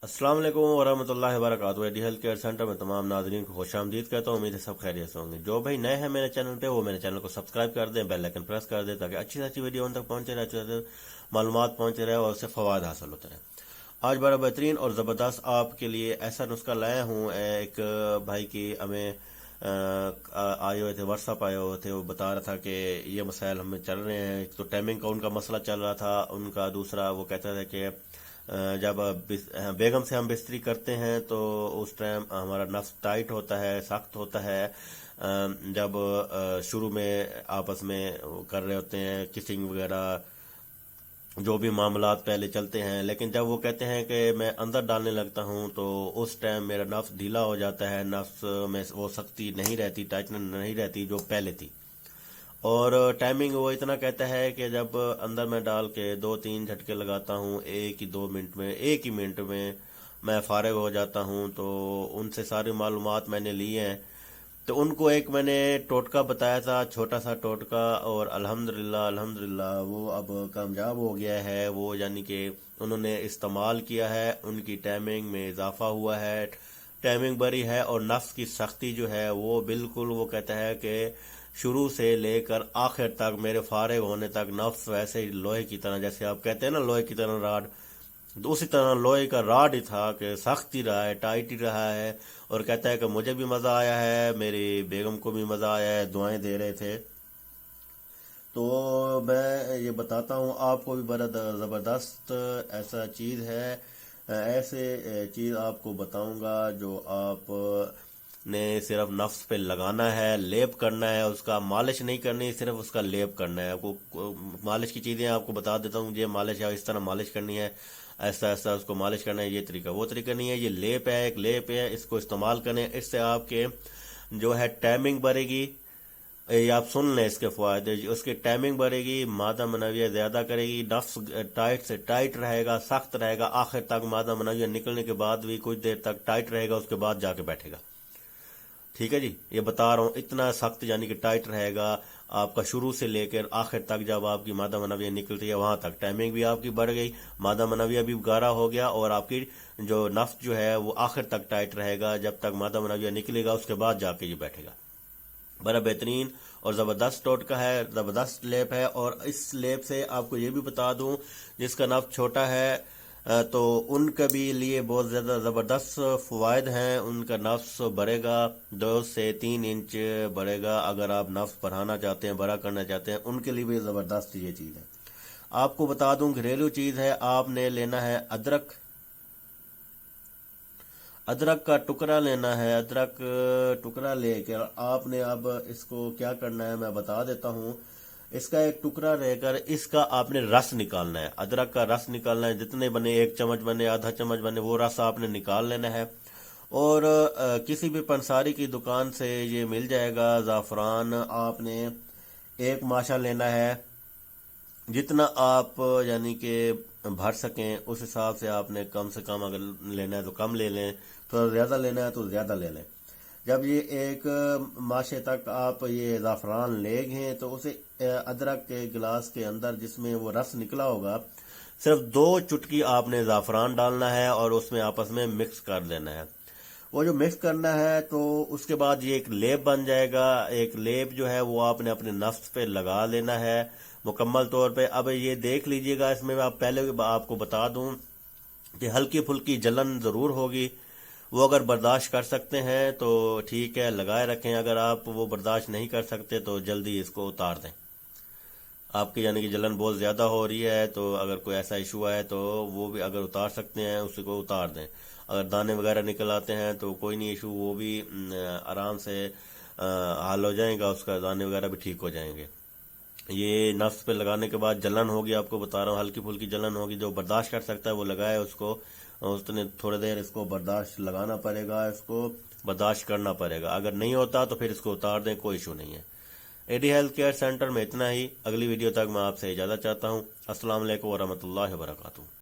अस्सलाम वालेकुम वरहमतुल्लाहि वबरकातुहू। एडी हेल्थ केयर सेंटर में तमाम नाज़रीन को खुश आमदीद कहता हूँ। उम्मीद है सब खैरियत से होंगे। जो भाई नए हैं मेरे चैनल पे वो मेरे चैनल को सब्सक्राइब कर दें, बेल आइकन प्रेस कर दें ताकि अच्छी से अच्छी वीडियो उन तक पहुँचे रहे, मालूमात पहुँचे रहे और उससे फ़वाद हासिल होते रहे। आज बड़ा बेहतरीन और ज़बरदस्त आपके लिए ऐसा नुस्खा लाया हूँ। एक भाई की हमें आए हुए थे, व्हाट्सअप आए हुए थे, वो बता रहा था कि ये मसाइल हमें चल रहे हैं। एक तो टाइमिंग का उनका मसला चल रहा था उनका, दूसरा वो कहता था कि जब बेगम से हम बिस्तरी करते हैं तो उस टाइम हमारा नफ्स टाइट होता है, सख्त होता है। जब शुरू में आपस में कर रहे होते हैं किसिंग वगैरह, जो भी मामलात पहले चलते हैं, लेकिन जब वो कहते हैं कि मैं अंदर डालने लगता हूं तो उस टाइम मेरा नफ्स ढीला हो जाता है, नफ्स में वो सख्ती नहीं रहती, टाइटनेस नहीं रहती जो पहले थी। और टाइमिंग वो इतना कहता है कि जब अंदर में डाल के 2-3 झटके लगाता हूँ, एक ही मिनट में मैं फारिग हो जाता हूँ। तो उनसे सारी मालूमात मैंने ली हैं। तो उनको एक मैंने टोटका बताया था, छोटा सा टोटका, और अल्हम्दुलिल्लाह वो अब कामयाब हो गया है। वो यानी कि उन्होंने इस्तेमाल किया है, उनकी टाइमिंग में इजाफा हुआ है, टाइमिंग बड़ी है और नफ्स की सख्ती जो है वो बिल्कुल, वो कहता है कि शुरू से लेकर आखिर तक मेरे फारिग होने तक नफ्स वैसे ही लोहे की तरह, जैसे आप कहते हैं ना लोहे की तरह राड, तो उसी तरह लोहे का राड ही था कि सख्त ही रहा है, टाइट ही रहा है। और कहता है कि मुझे भी मज़ा आया है, मेरी बेगम को भी मज़ा आया है, दुआएं दे रहे थे। तो मैं ये बताता हूँ आपको भी, बड़ा ज़बरदस्त ऐसा चीज़ है, ऐसे चीज़ आपको बताऊंगा जो आप ने सिर्फ नफ्स पे लगाना है, लेप करना है, उसका मालिश नहीं करनी, सिर्फ उसका लेप करना है। आपको मालिश की चीज़ें आपको बता देता हूँ, ये मालिश है, इस तरह मालिश करनी है, ऐसा ऐसा उसको मालिश करना है, ये तरीका वो तरीका नहीं है। ये लेप है, एक लेप है, इसको इस्तेमाल करें। इससे आपके जो है टाइमिंग बढ़ेगी। ये आप सुन लें इसके फायदे। उसकी टाइमिंग बढ़ेगी, मादा मनविया ज्यादा करेगी, नफ्स टाइट से टाइट रहेगा, सख्त रहेगा, आखिर तक मादा मनविया निकलने के बाद भी कुछ देर तक टाइट रहेगा, उसके बाद जाके बैठेगा। ठीक है जी, ये बता रहा हूँ, इतना सख्त यानी कि टाइट रहेगा आपका शुरू से लेकर आखिर तक। जब आपकी मादा मनविया निकलती है वहां तक टाइमिंग भी आपकी बढ़ गई, मादा मनविया भी गाढ़ा हो गया और आपकी जो नफ्स जो है वो आखिर तक टाइट रहेगा। जब तक मादा मनविया निकलेगा उसके बाद जाके ये बैठेगा। बड़ा बेहतरीन और ज़बरदस्त टोटका है, ज़बरदस्त लेप है। और इस लेप से आपको ये भी बता दूं, जिसका नफ्स छोटा है तो उनके भी लिए बहुत ज़्यादा ज़बरदस्त फ़वाइद हैं। उनका नफ्स बढ़ेगा, 2 से 3 इंच बढ़ेगा। अगर आप नफ्स बढ़ाना चाहते हैं, बड़ा करना चाहते हैं, उनके लिए भी ज़बरदस्त ये चीज़ है। आपको बता दूं घरेलू चीज़ है। आपने लेना है अदरक, अदरक का टुकड़ा लेना है। अदरक टुकड़ा लेकर आपने अब इसको क्या करना है मैं बता देता हूँ। इसका एक टुकड़ा लेकर इसका आपने रस निकालना है। अदरक का रस निकालना है, जितने बने, 1 चम्मच बने, आधा चम्मच बने, वो रस आपने निकाल लेना है। और किसी भी पंसारी की दुकान से ये मिल जाएगा। ज़ाफ़रान आपने एक माशा लेना है, जितना आप यानी कि भर सकें उस हिसाब से आपने कम से कम, अगर लेना है तो कम ले लें, थोड़ा ज़्यादा लेना है तो ज़्यादा ले लें। जब ये एक माशे तक आप ये ज़ाफ़रान ले गए तो उसे अदरक के गिलास के अंदर जिसमें वो रस निकला होगा, सिर्फ 2 चुटकी आपने ज़ाफ़रान डालना है और उसमें आपस में मिक्स कर देना है। वो जो मिक्स करना है तो उसके बाद ये एक लेप बन जाएगा। एक लेप जो है वो आपने अपने नफ्स पे लगा लेना है मुकम्मल तौर पे। अब ये देख लीजिएगा, इसमें आप पहले भी आपको बता दूं कि हल्की फुल्की जलन ज़रूर होगी। वो अगर बर्दाश्त कर सकते हैं तो ठीक है, लगाए रखें। अगर आप वो बर्दाश्त नहीं कर सकते तो जल्दी इसको उतार दें। आपकी यानी कि जलन बहुत ज़्यादा हो रही है तो अगर कोई ऐसा इशू है तो वो भी अगर उतार सकते हैं उसी को उतार दें। अगर दाने वगैरह निकल आते हैं तो कोई नहीं इशू, वो भी आराम से हल हो जाएगा, उसका दाने वगैरह भी ठीक हो जाएंगे। ये नफ्स पे लगाने के बाद जलन होगी, आपको बता रहा हूँ, हल्की फुल्की जलन होगी। जो बर्दाश्त कर सकता है वो लगाए उसको, उसने थोड़ी देर इसको बर्दाश्त लगाना पड़ेगा, इसको बर्दाश्त करना पड़ेगा। अगर नहीं होता तो फिर इसको उतार दें, कोई इशू नहीं है। एडी हेल्थ केयर सेंटर में इतना ही। अगली वीडियो तक मैं आपसे इजाज़त चाहता हूँ। अस्सलाम वालेकुम वरहमतुल्लाहि वबरकातुहू।